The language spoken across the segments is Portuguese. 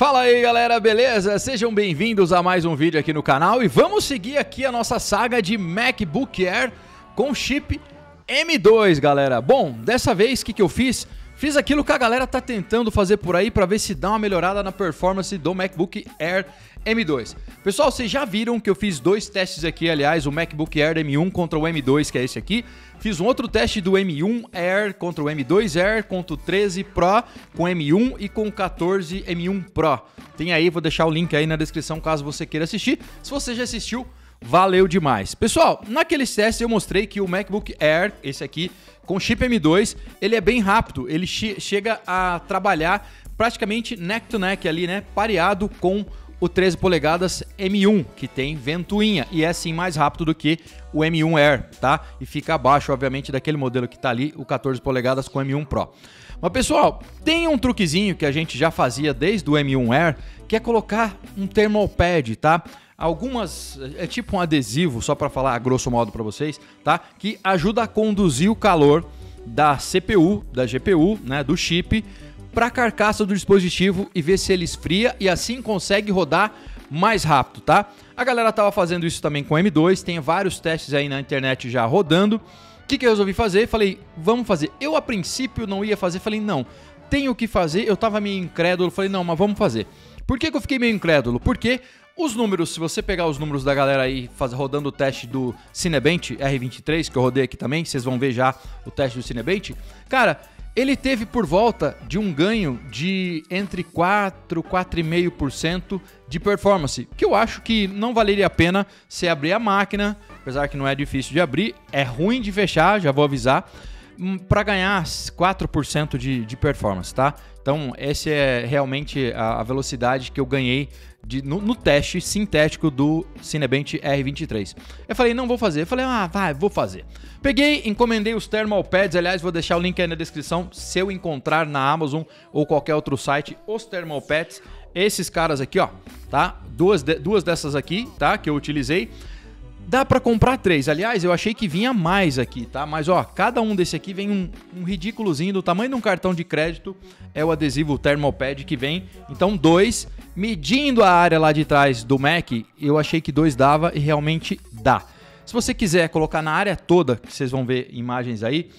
Fala aí galera, beleza? Sejam bem-vindos a mais um vídeo aqui no canal e vamos seguir aqui a nossa saga de MacBook Air com chip M2, galera. Bom, dessa vez o que eu fiz? Fiz aquilo que a galera tá tentando fazer por aí para ver se dá uma melhorada na performance do MacBook Air M2. Pessoal, vocês já viram que eu fiz dois testes aqui, aliás, o MacBook Air M1 contra o M2, que é esse aqui. Fiz um outro teste do M1 Air contra o M2 Air, contra o 13 Pro com M1 e com o 14 M1 Pro. Tem aí, vou deixar o link aí na descrição caso você queira assistir. Se você já assistiu, valeu demais. Pessoal, naqueles testes eu mostrei que o MacBook Air, esse aqui, com chip M2, ele é bem rápido. Ele chega a trabalhar praticamente neck to neck ali, né? Pareado com o 13 polegadas M1, que tem ventoinha, e é sim mais rápido do que o M1 Air, tá? E fica abaixo, obviamente, daquele modelo que tá ali, o 14 polegadas com M1 Pro. Mas, pessoal, tem um truquezinho que a gente já fazia desde o M1 Air, que é colocar um thermal pad, tá? Algumas, é tipo um adesivo, só para falar a grosso modo para vocês, tá? Que ajuda a conduzir o calor da CPU, da GPU, né, do chip, para a carcaça do dispositivo e ver se ele esfria e assim consegue rodar mais rápido, tá? A galera tava fazendo isso também com o M2, tem vários testes aí na internet já rodando. O que eu resolvi fazer? Falei, vamos fazer. Eu a princípio não ia fazer, falei, não, tenho que fazer. Eu tava meio incrédulo, falei, não, mas vamos fazer. Por que eu fiquei meio incrédulo? Porque os números, se você pegar os números da galera aí rodando o teste do Cinebench R23, que eu rodei aqui também, vocês vão ver já o teste do Cinebench, cara, ele teve por volta de um ganho de entre 4 e 4,5% de performance, que eu acho que não valeria a pena você abrir a máquina, apesar que não é difícil de abrir, é ruim de fechar, já vou avisar, para ganhar 4% de performance, tá? Então, essa é realmente a velocidade que eu ganhei no teste sintético do Cinebench R23. Eu falei, não vou fazer. Eu falei, vou fazer. Peguei, encomendei os thermal pads, aliás, vou deixar o link aí na descrição, se eu encontrar na Amazon ou qualquer outro site, os thermal pads, esses caras aqui, ó, tá? Duas dessas aqui, tá? Que eu utilizei. Dá pra comprar 3. Aliás, eu achei que vinha mais aqui, tá? Mas, ó, cada um desse aqui vem um ridículozinho do tamanho de um cartão de crédito. É o adesivo Thermal Pad que vem. Então, 2. Medindo a área lá de trás do Mac, eu achei que 2 dava e realmente dá. Se você quiser colocar na área toda, que vocês vão ver imagens aí,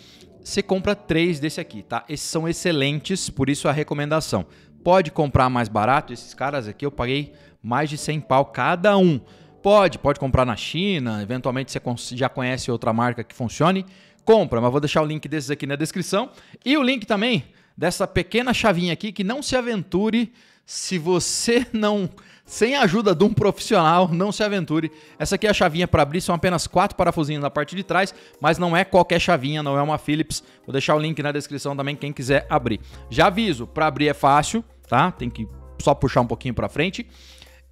você compra 3 desse aqui, tá? Esses são excelentes, por isso a recomendação. Pode comprar mais barato. Esses caras aqui eu paguei mais de 100 pau cada um. Pode comprar na China, eventualmente você já conhece outra marca que funcione, compra, mas vou deixar o link desses aqui na descrição. E o link também dessa pequena chavinha aqui, que não se aventure se você não, sem a ajuda de um profissional, não se aventure. Essa aqui é a chavinha para abrir, são apenas 4 parafusinhos na parte de trás, mas não é qualquer chavinha, não é uma Philips. Vou deixar o link na descrição também, quem quiser abrir. Já aviso, para abrir é fácil, tá? Tem que só puxar um pouquinho para frente.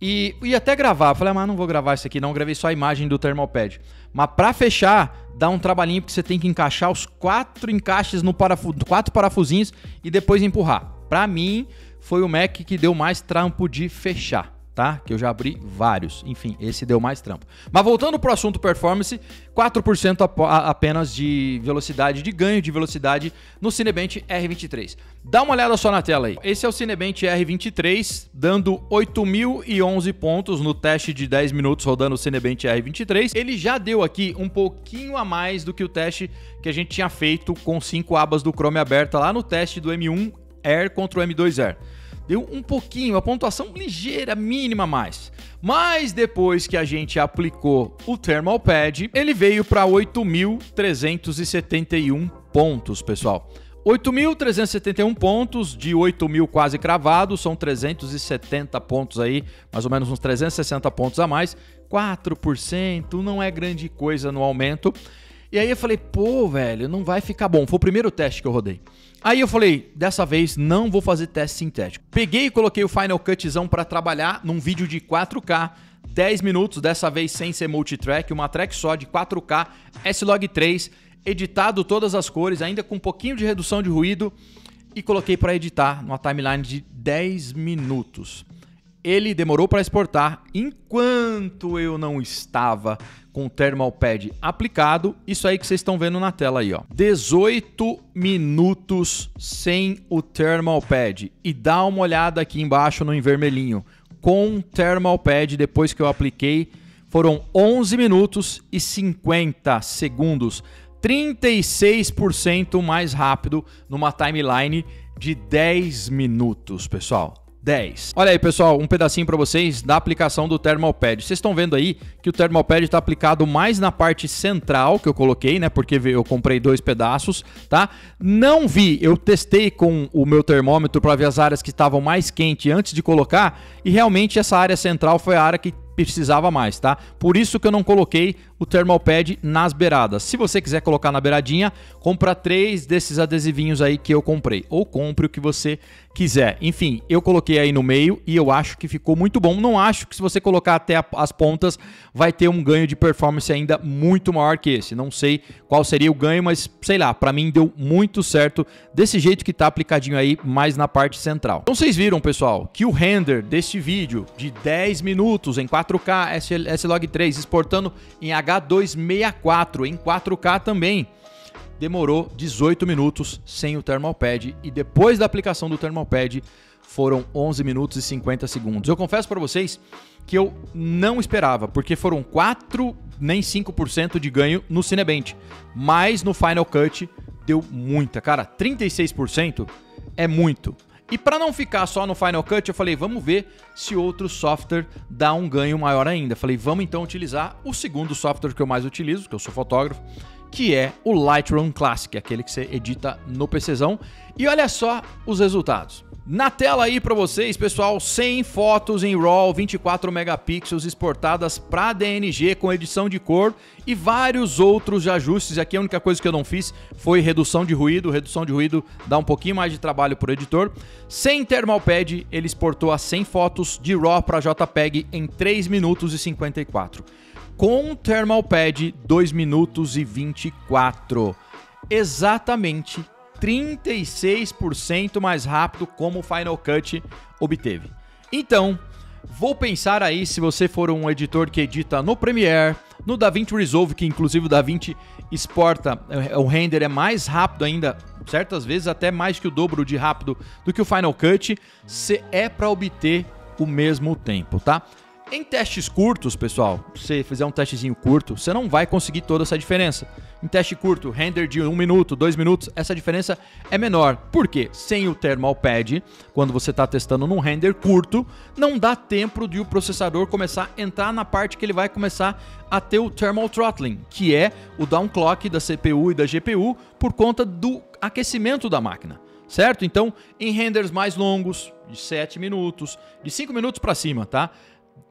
E até gravar, falei, mas não vou gravar isso aqui não, gravei só a imagem do thermal pad. Mas para fechar, dá um trabalhinho porque você tem que encaixar os 4 encaixes no 4 parafusinhos e depois empurrar. Para mim, foi o Mac que deu mais trampo de fechar, tá? Que eu já abri vários, enfim, esse deu mais trampo. Mas voltando para o assunto performance, 4% apenas de velocidade, de ganho de velocidade no Cinebench R23. Dá uma olhada só na tela aí. Esse é o Cinebench R23, dando 8.011 pontos no teste de 10 minutos rodando o Cinebench R23. Ele já deu aqui um pouquinho a mais do que o teste que a gente tinha feito com 5 abas do Chrome aberta lá no teste do M1 Air contra o M2 Air. Deu um pouquinho, uma pontuação ligeira, mínima a mais. Mas depois que a gente aplicou o Thermal Pad, ele veio para 8.371 pontos, pessoal. 8.371 pontos, de 8.000 quase cravados, são 370 pontos aí, mais ou menos uns 360 pontos a mais. 4% não é grande coisa no aumento. E aí eu falei, pô, velho, não vai ficar bom. Foi o primeiro teste que eu rodei. Aí eu falei, dessa vez não vou fazer teste sintético. Peguei e coloquei o Final Cutzão para trabalhar num vídeo de 4K, 10 minutos, dessa vez sem ser multitrack, uma track só de 4K, S-Log3, editado todas as cores, ainda com um pouquinho de redução de ruído, e coloquei para editar numa timeline de 10 minutos. Ele demorou para exportar enquanto eu não estava com o Thermal Pad aplicado. Isso aí que vocês estão vendo na tela aí, ó. 18 minutos sem o Thermal Pad. E dá uma olhada aqui embaixo no em vermelhinho. Com o Thermal Pad, depois que eu apliquei, foram 11 minutos e 50 segundos. 36% mais rápido numa timeline de 10 minutos, pessoal. 10. Olha aí, pessoal, um pedacinho para vocês da aplicação do Thermal Pad. Vocês estão vendo aí que o Thermal Pad está aplicado mais na parte central que eu coloquei, né? Porque eu comprei 2 pedaços, tá? Não vi, eu testei com o meu termômetro para ver as áreas que estavam mais quentes antes de colocar e realmente essa área central foi a área que precisava mais, tá? Por isso que eu não coloquei o Thermal Pad nas beiradas. Se você quiser colocar na beiradinha, compra 3 desses adesivinhos aí que eu comprei. Ou compre o que você quiser. Enfim, eu coloquei aí no meio e eu acho que ficou muito bom. Não acho que se você colocar até as pontas, vai ter um ganho de performance ainda muito maior que esse. Não sei qual seria o ganho, mas sei lá, pra mim deu muito certo desse jeito que tá aplicadinho aí, mais na parte central. Então vocês viram, pessoal, que o render deste vídeo de 10 minutos em 4K S-Log3 exportando em H264 em 4K também demorou 18 minutos sem o Thermal Pad e depois da aplicação do Thermal Pad foram 11 minutos e 50 segundos. Eu confesso para vocês que eu não esperava, porque foram 4 nem 5% de ganho no Cinebench, mas no Final Cut deu muita, cara, 36% é muito. E para não ficar só no Final Cut, eu falei, vamos ver se outro software dá um ganho maior ainda. Falei, vamos então utilizar o segundo software que eu mais utilizo, que eu sou fotógrafo, que é o Lightroom Classic, aquele que você edita no PCzão. E olha só os resultados. Na tela aí para vocês, pessoal, 100 fotos em RAW 24 megapixels exportadas para DNG com edição de cor e vários outros ajustes. Aqui a única coisa que eu não fiz foi redução de ruído. Redução de ruído dá um pouquinho mais de trabalho para o editor. Sem Thermal Pad, ele exportou as 100 fotos de RAW para JPEG em 3 minutos e 54. Com Thermal Pad, 2 minutos e 24. Exatamente 36% mais rápido como o Final Cut obteve. Então, vou pensar aí se você for um editor que edita no Premiere, no DaVinci Resolve, que inclusive o DaVinci exporta, o render é mais rápido ainda, certas vezes até mais que o dobro de rápido do que o Final Cut, se é para obter o mesmo tempo, tá? Em testes curtos, pessoal, se você fizer um testezinho curto, você não vai conseguir toda essa diferença. Em teste curto, render de 1 minuto, 2 minutos, essa diferença é menor. Por quê? Sem o Thermal Pad, quando você está testando num render curto, não dá tempo de o processador começar a entrar na parte que ele vai começar a ter o Thermal Throttling, que é o downclock da CPU e da GPU por conta do aquecimento da máquina. Certo? Então, em renders mais longos, de 7 minutos, de 5 minutos para cima, tá?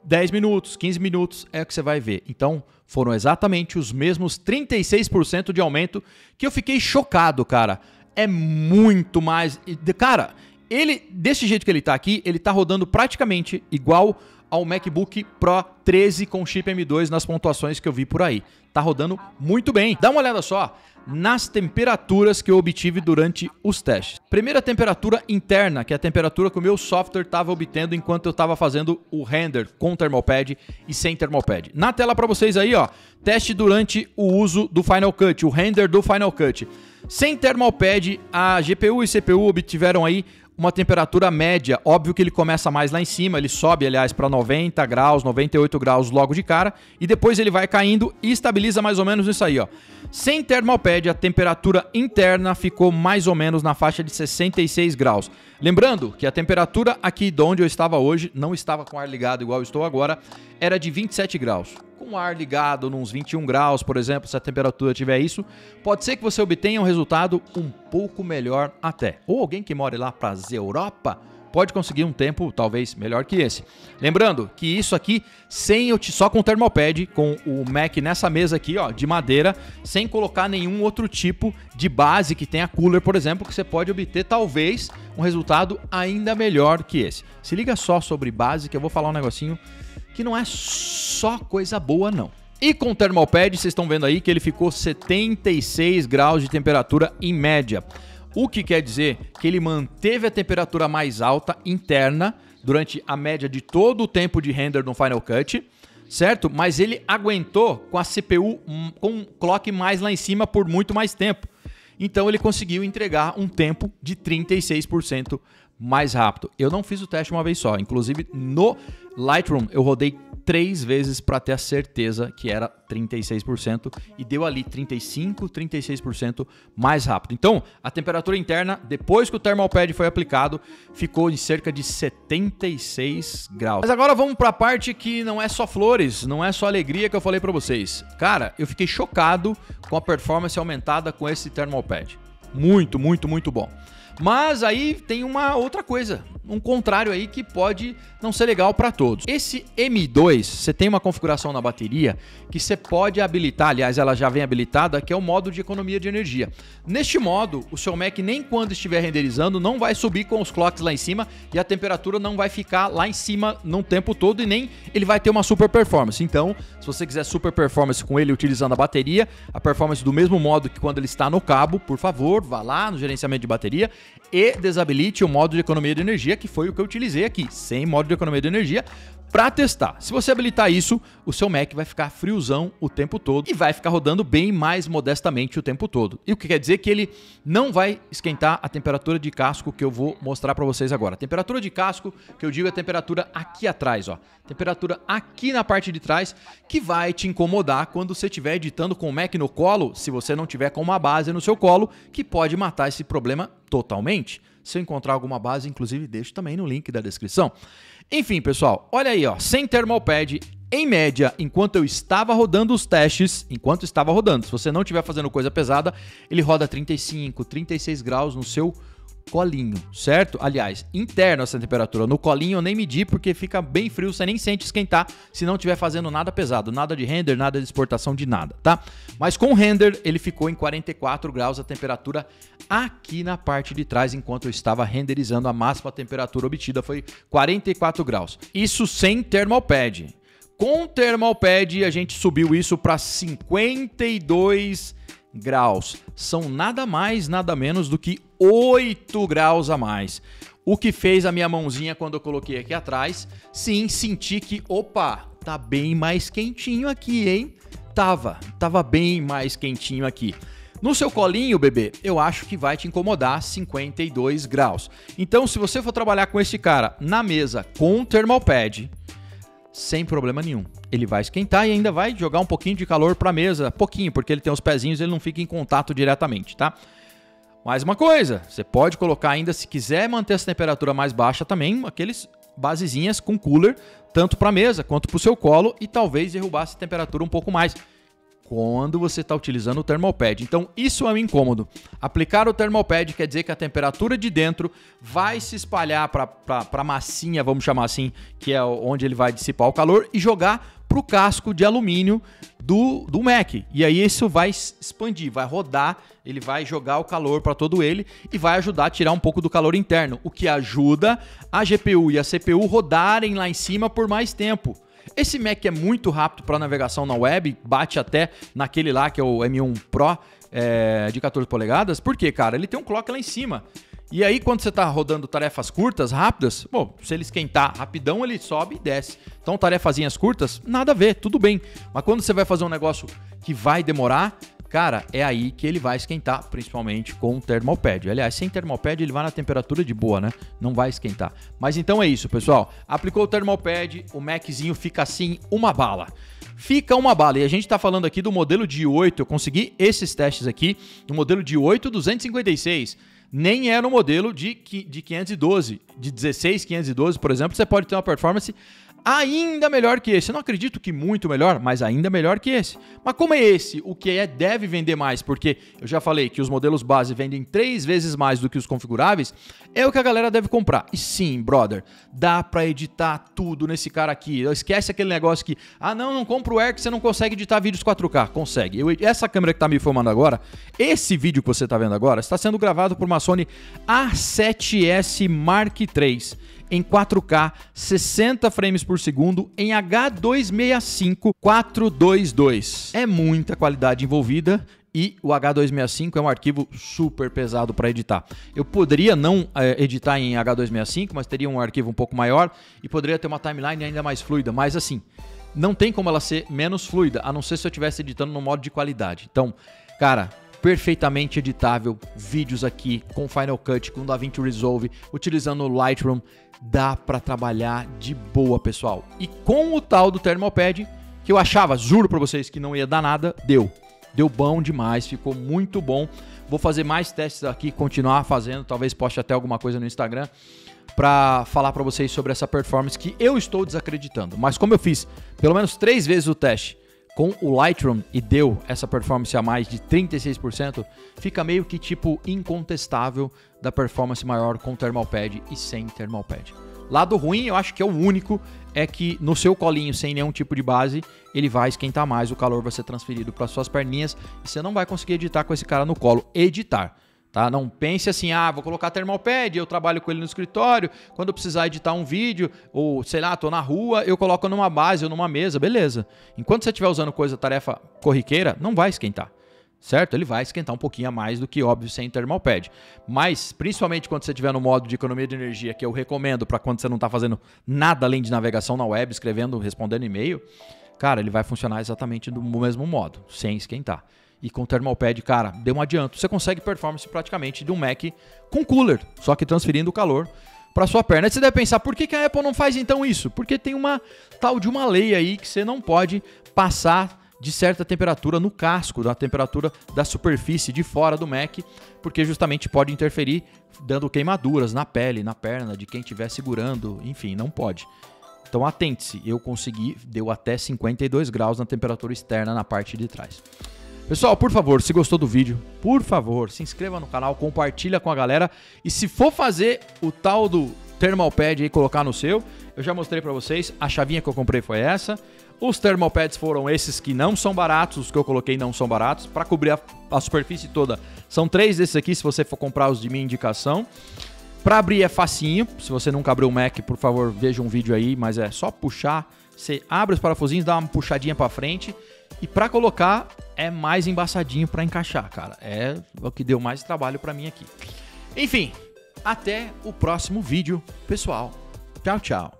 10 minutos, 15 minutos é o que você vai ver. Então, foram exatamente os mesmos 36% de aumento que eu fiquei chocado, cara. É muito mais... Cara, ele, desse jeito que ele tá aqui, ele tá rodando praticamente igual ao MacBook Pro 13 com chip M2 nas pontuações que eu vi por aí. Tá rodando muito bem. Dá uma olhada só nas temperaturas que eu obtive durante os testes. Primeira temperatura interna, que é a temperatura que o meu software estava obtendo enquanto eu estava fazendo o render com Thermal Pad e sem Thermal Pad. Na tela para vocês aí, ó, teste durante o uso do Final Cut, o render do Final Cut. Sem Thermal Pad, a GPU e CPU obtiveram aí uma temperatura média. Óbvio que ele começa mais lá em cima, ele sobe, aliás, para 90 graus, 98 graus logo de cara, e depois ele vai caindo e estabiliza mais ou menos isso aí, ó. Sem Thermal Pad, a temperatura interna ficou mais ou menos na faixa de 66 graus. Lembrando que a temperatura aqui de onde eu estava hoje, não estava com o ar ligado igual eu estou agora, era de 27 graus. Com o ar ligado uns 21 graus, por exemplo, se a temperatura tiver isso, pode ser que você obtenha um resultado um pouco melhor até. Ou alguém que mora lá para a Europa pode conseguir um tempo talvez melhor que esse. Lembrando que isso aqui só com o Thermal Pad, com o Mac nessa mesa aqui, ó, de madeira, sem colocar nenhum outro tipo de base que tenha cooler, por exemplo, que você pode obter talvez um resultado ainda melhor que esse. Se liga só sobre base que eu vou falar um negocinho que não é só coisa boa não. E com o Thermal Pad, vocês estão vendo aí que ele ficou 76 graus de temperatura em média. O que quer dizer que ele manteve a temperatura mais alta interna durante a média de todo o tempo de render no Final Cut, certo? Mas ele aguentou com a CPU com um clock mais lá em cima por muito mais tempo. Então ele conseguiu entregar um tempo de 36% mais rápido. Eu não fiz o teste uma vez só, inclusive no Lightroom eu rodei 3 vezes para ter a certeza que era 36% e deu ali 35%, 36% mais rápido. Então, a temperatura interna, depois que o Thermal Pad foi aplicado, ficou em cerca de 76 graus. Mas agora vamos para a parte que não é só flores, não é só alegria que eu falei para vocês. Cara, eu fiquei chocado com a performance aumentada com esse Thermal Pad. Muito, muito, muito bom. Mas aí tem uma outra coisa, um contrário aí que pode não ser legal para todos. Esse M2, você tem uma configuração na bateria que você pode habilitar, aliás, ela já vem habilitada, que é o modo de economia de energia. Neste modo, o seu Mac nem quando estiver renderizando não vai subir com os clocks lá em cima e a temperatura não vai ficar lá em cima no tempo todo e nem ele vai ter uma super performance. Então, se você quiser super performance com ele utilizando a bateria, a performance do mesmo modo que quando ele está no cabo, por favor, vá lá no gerenciamento de bateria e desabilite o modo de economia de energia, que foi o que eu utilizei aqui, sem modo de economia de energia, para testar. Se você habilitar isso, o seu Mac vai ficar friozão o tempo todo e vai ficar rodando bem mais modestamente o tempo todo. E o que quer dizer que ele não vai esquentar a temperatura de casco que eu vou mostrar para vocês agora. A temperatura de casco, que eu digo, é a temperatura aqui atrás, ó. Temperatura aqui na parte de trás, que vai te incomodar quando você estiver editando com o Mac no colo, se você não tiver com uma base no seu colo, que pode matar esse problema totalmente. Se eu encontrar alguma base, inclusive, deixo também no link da descrição. Enfim, pessoal, olha aí, ó, sem Thermal Pad, em média, enquanto eu estava rodando os testes, se você não estiver fazendo coisa pesada, ele roda 35, 36 graus no seu colinho, certo? Aliás, interno essa temperatura. No colinho eu nem medi porque fica bem frio, você nem sente esquentar se não estiver fazendo nada pesado, nada de render, nada de exportação de nada, tá? Mas com render ele ficou em 44 graus a temperatura aqui na parte de trás enquanto eu estava renderizando. A máxima temperatura obtida foi 44 graus. Isso sem Thermal Pad. Com Thermal Pad a gente subiu isso para 52 graus. São nada mais, nada menos do que 8 graus a mais. O que fez a minha mãozinha quando eu coloquei aqui atrás, sim, senti que, opa, tá bem mais quentinho aqui, hein? Tava bem mais quentinho aqui. No seu colinho, bebê, eu acho que vai te incomodar 52 graus. Então, se você for trabalhar com esse cara na mesa com Thermal Pad, sem problema nenhum. Ele vai esquentar e ainda vai jogar um pouquinho de calor para a mesa, pouquinho, porque ele tem os pezinhos, ele não fica em contato diretamente, tá? Mais uma coisa, você pode colocar ainda, se quiser manter essa temperatura mais baixa também, aqueles basezinhas com cooler, tanto para a mesa quanto para o seu colo, e talvez derrubar essa temperatura um pouco mais quando você está utilizando o Thermal Pad. Então, isso é um incômodo. Aplicar o Thermal Pad quer dizer que a temperatura de dentro vai se espalhar para a massinha, vamos chamar assim, que é onde ele vai dissipar o calor, e jogar para o casco de alumínio do Mac. E aí isso vai expandir, vai rodar, ele vai jogar o calor para todo ele e vai ajudar a tirar um pouco do calor interno, o que ajuda a GPU e a CPU rodarem lá em cima por mais tempo. Esse Mac é muito rápido para navegação na web, bate até naquele lá que é o M1 Pro de 14 polegadas. Por quê, cara? Ele tem um clock lá em cima. E aí, quando você está rodando tarefas curtas, rápidas, bom, se ele esquentar rapidão, ele sobe e desce. Então, tarefazinhas curtas, nada a ver, tudo bem. Mas quando você vai fazer um negócio que vai demorar, cara, é aí que ele vai esquentar, principalmente com o Thermal Pad. Aliás, sem Thermal Pad ele vai na temperatura de boa, né? Não vai esquentar. Mas então é isso, pessoal. Aplicou o Thermal Pad, o Maczinho fica assim, uma bala. Fica uma bala. E a gente está falando aqui do modelo de 8. Eu consegui esses testes aqui do modelo de 8 256. Nem era o modelo de 512. De 16, 512, por exemplo, você pode ter uma performance ainda melhor que esse. Eu não acredito que muito melhor, mas ainda melhor que esse. Mas como é esse, o que deve vender mais, porque eu já falei que os modelos base vendem 3 vezes mais do que os configuráveis, é o que a galera deve comprar. E sim, brother, dá pra editar tudo nesse cara aqui. Esquece aquele negócio que, não compra o Air que você não consegue editar vídeos 4K. Consegue. Essa câmera que tá me filmando agora, esse vídeo que você tá vendo agora, está sendo gravado por uma Sony A7S Mark III. Em 4K, 60 frames por segundo, em H265 422. É muita qualidade envolvida e o H265 é um arquivo super pesado para editar. Eu poderia não editar em H265, mas teria um arquivo um pouco maior e poderia ter uma timeline ainda mais fluida, mas assim, não tem como ela ser menos fluida, a não ser se eu estivesse editando no modo de qualidade. Então, cara, perfeitamente editável, vídeos aqui com Final Cut, com DaVinci Resolve, utilizando o Lightroom, dá pra trabalhar de boa, pessoal. E com o tal do Thermal Pad, que eu achava, juro pra vocês, que não ia dar nada, deu. Deu bom demais, ficou muito bom. Vou fazer mais testes aqui, continuar fazendo, talvez poste até alguma coisa no Instagram para falar para vocês sobre essa performance que eu estou desacreditando. Mas como eu fiz pelo menos 3 vezes o teste com o Lightroom e deu essa performance a mais de 36%, fica meio que tipo incontestável da performance maior com Thermal Pad e sem Thermal Pad. Lado ruim, eu acho que é o único, é que no seu colinho, sem nenhum tipo de base, ele vai esquentar mais, o calor vai ser transferido para suas perninhas e você não vai conseguir editar com esse cara no colo. Editar, tá? Não pense assim, vou colocar Thermal Pad, eu trabalho com ele no escritório, quando eu precisar editar um vídeo, ou sei lá, tô na rua, eu coloco numa base ou numa mesa, beleza. Enquanto você estiver usando tarefa corriqueira, não vai esquentar. Certo? Ele vai esquentar um pouquinho a mais do que, óbvio, sem Thermal Pad. Mas, principalmente quando você estiver no modo de economia de energia, que eu recomendo para quando você não está fazendo nada além de navegação na web, escrevendo, respondendo e-mail, cara, ele vai funcionar exatamente do mesmo modo, sem esquentar. E com Thermal Pad, cara, deu um adianto. Você consegue performance praticamente de um Mac com cooler, só que transferindo o calor para sua perna. Aí você deve pensar, por que a Apple não faz então isso? Porque tem uma tal de uma lei aí que você não pode passar de certa temperatura no casco, da temperatura da superfície de fora do Mac, porque justamente pode interferir dando queimaduras na pele, na perna de quem estiver segurando, enfim, não pode. Então atente-se, eu consegui, deu até 52 graus na temperatura externa na parte de trás. Pessoal, por favor, se gostou do vídeo, por favor, se inscreva no canal, compartilha com a galera e se for fazer o tal do Thermal Pad aí, colocar no seu, eu já mostrei pra vocês, a chavinha que eu comprei foi essa. Os Thermal Pads foram esses que não são baratos, os que eu coloquei não são baratos. Para cobrir a superfície toda, são 3 desses aqui, se você for comprar os de minha indicação. Para abrir é facinho, se você nunca abriu o Mac, por favor, veja um vídeo aí, mas é só puxar. Você abre os parafusinhos, dá uma puxadinha para frente. E para colocar, é mais embaçadinho para encaixar, cara. É o que deu mais trabalho para mim aqui. Enfim, até o próximo vídeo, pessoal. Tchau, tchau.